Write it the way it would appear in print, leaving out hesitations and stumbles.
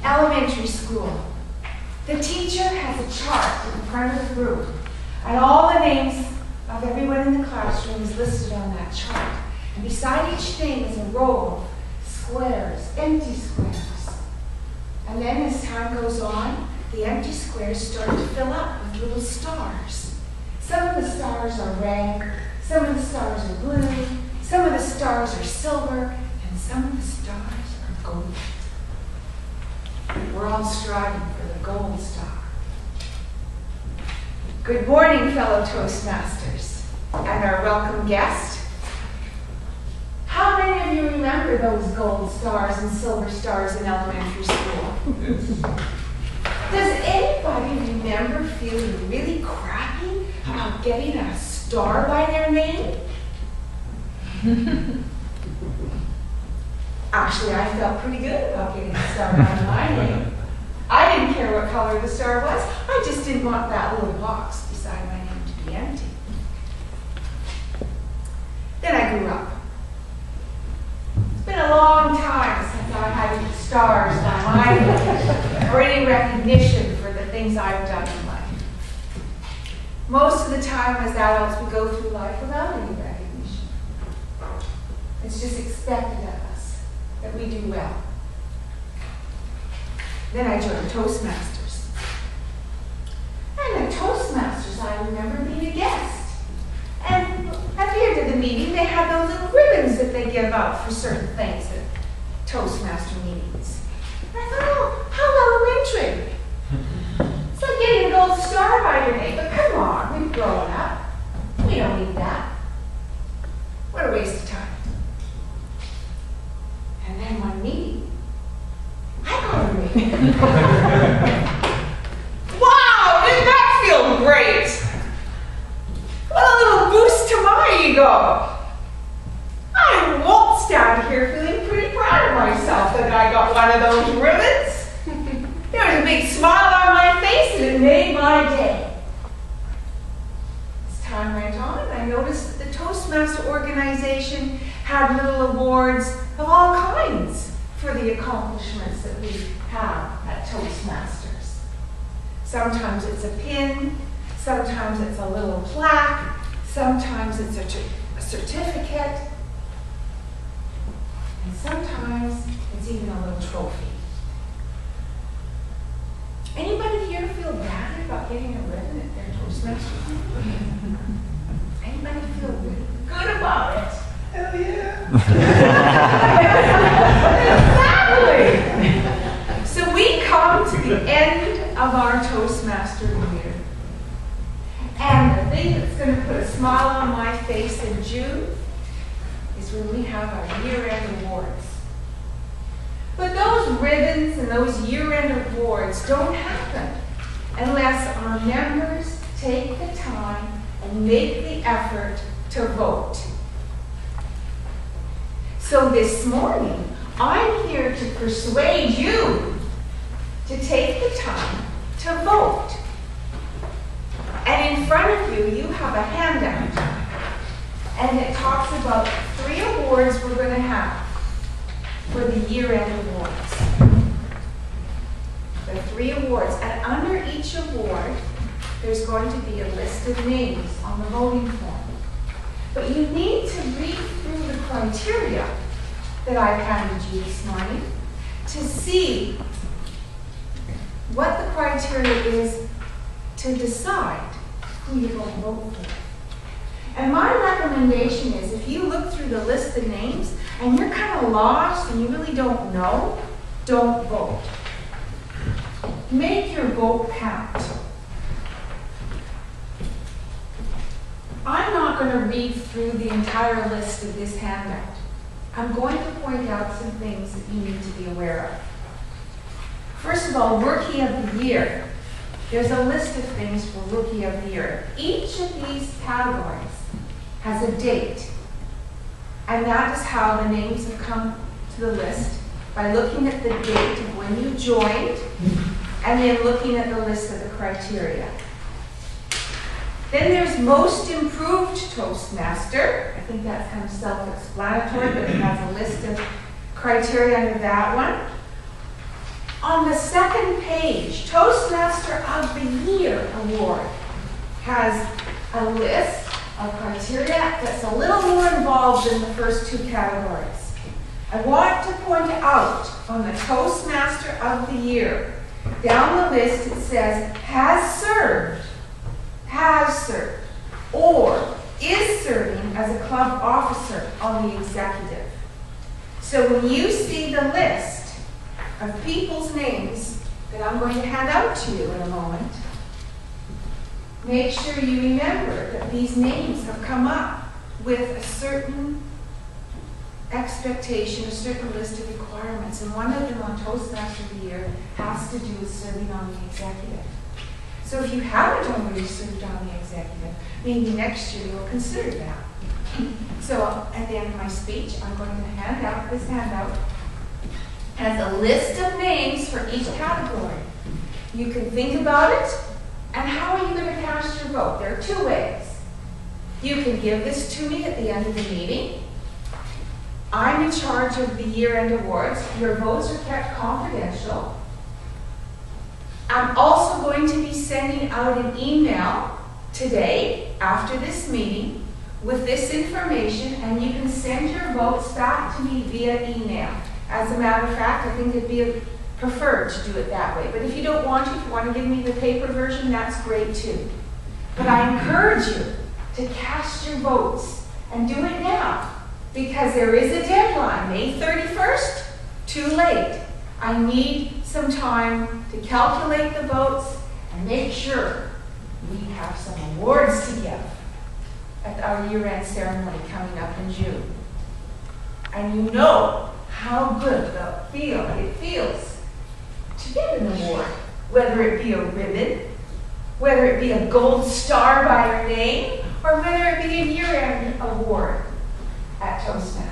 elementary school. The teacher has a chart in front of the group, and all the names of everyone in the classroom is listed on that chart. And beside each name is a row of squares, empty squares. And then as time goes on, the empty squares start to fill up with little stars. Some of the stars are red, some of the stars are blue, some of the stars are silver, and some of the stars are gold. We're all striving for the gold star. Good morning, fellow Toastmasters, and our welcome guest. How many of you remember those gold stars and silver stars in elementary school? Does anybody remember feeling really crappy about getting a star by their name? Actually, I felt pretty good about getting a star by my name. I didn't care what color the star was. I just didn't want that little box beside my name to be empty. Then I grew up. It's been a long time since I had stars by my name or any recognition for the things I've done in life. Most of the time as adults, we go through life without any recognition. It's just expected of us that we do well. Then I joined Toastmasters. And at Toastmasters, I remember being a guest. And at the end of the meeting, they had those little ribbons that they give out for certain things at Toastmaster meetings. And I thought, oh, how elementary. It's like getting a gold star by your name, but come on, we've grown up. We don't need that. What a waste of time. And then one meeting, I got a ring. Wow, didn't that feel great? What a little boost to my ego. I waltzed out of here feeling pretty proud of myself that I got one of those ribbons. There was a big smile on my face and it made my day. As time went on, I noticed that the Toastmaster organization had little awards of all kinds for the accomplishments that we have at Toastmasters. Sometimes it's a pin, sometimes it's a little plaque, sometimes it's a certificate, and sometimes it's even a little trophy. Anybody here feel bad about getting a ribbon at their Toastmasters? Anybody feel really good about it? Hell yeah! Exactly! So we come to the end of our Toastmaster year. And the thing that's going to put a smile on my face in June is when we have our year-end awards. But those ribbons and those year-end awards don't happen unless our members take the time and make the effort to vote. So this morning, I'm here to persuade you to take the time to vote. And in front of you, you have a handout. And it talks about 3 awards we're going to have for the year-end awards. The 3 awards. And under each award, there's going to be a list of names on the voting form. But you need to read through the criteria that I've handed you this morning to see what the criteria is to decide who you're going to vote for. And my recommendation is if you look through the list of names and you're kind of lost and you really don't know, don't vote. Make your vote count. I'm not going to read through the entire list of this handout. I'm going to point out some things that you need to be aware of. First of all, Rookie of the Year. There's a list of things for Rookie of the Year. Each of these categories has a date. And that is how the names have come to the list, by looking at the date of when you joined and then looking at the list of the criteria. Then there's Most Improved Toastmaster. I think that's kind of self-explanatory, but it has a list of criteria under that one. On the second page, Toastmaster of the Year Award has a list of criteria that's a little more involved than the first two categories. I want to point out on the Toastmaster of the Year, down the list it says has served, or is serving as a club officer on the executive. So when you see the list of people's names that I'm going to hand out to you in a moment, make sure you remember that these names have come up with a certain expectation, a certain list of requirements, and one of them on Toastmaster of the Year has to do with serving on the executive. So if you haven't already served on the executive, maybe next year you'll consider that. So at the end of my speech, I'm going to hand out this handout as a list of names for each category. You can think about it, and how are you going to cast your vote? There are two ways. You can give this to me at the end of the meeting. I'm in charge of the year-end awards. Your votes are kept confidential. I'm also going to be sending out an email today after this meeting with this information, and you can send your votes back to me via email. As a matter of fact, I think it'd be preferred to do it that way. But if you don't want to, if you want to give me the paper version, that's great too. But I encourage you to cast your votes and do it now, because there is a deadline, May 31st, too late. I need some time to calculate the votes and make sure we have some awards to give at our year-end ceremony coming up in June. And you know how good it feels to get an award, whether it be a ribbon, whether it be a gold star by your name, or whether it be a year-end award at Toastmasters.